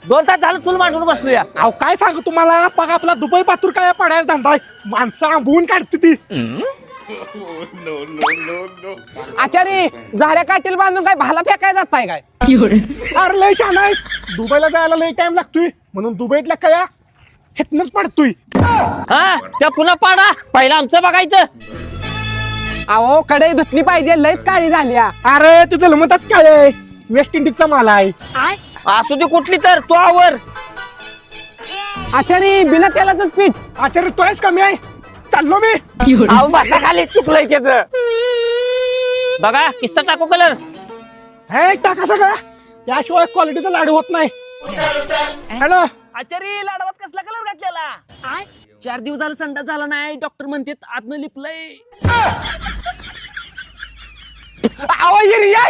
2 तास झालं चूल मांडून बसलोया. अहो काय सांगू तुम्हाला बघ आपला दुबई पातूर काय पडायचा धंदा आहे माणसं आंबवून काढते ती. आचारी झाल्या काटील बांधून काय भाला फेकाय जाताय काय? अरे लय शान आहेस दुबईला जायला लय टाइम लागतोय म्हणून दुबईतल्या कया हेतनच पडतोय. हा त्या पुन्हा पाडा पहिला आमचं बघायचं. अहो कढई धुतली पाहिजे लयच काळी झाली हा. अरे ते जलमताच काय आहे वेस्ट इंडिजचा माल आहे. असू दे कुठली तर तू आवर. आचारी बिना तेलाचं पीठ. आचार्य तोयच कमी आहे चाललो मी. अहो बसा खाली चुकलंय त्याच. बघा किस्ता टाकू कलर. हे टाका सगळं याशिवाय क्वालिटीचा लाडू होत नाही. हॅलो आचारी लाडवात कसला कलर घातलेला? 4 दिवस झालं संडास झाला नाही डॉक्टर म्हणतात आतनं लिपलंय. आवाज या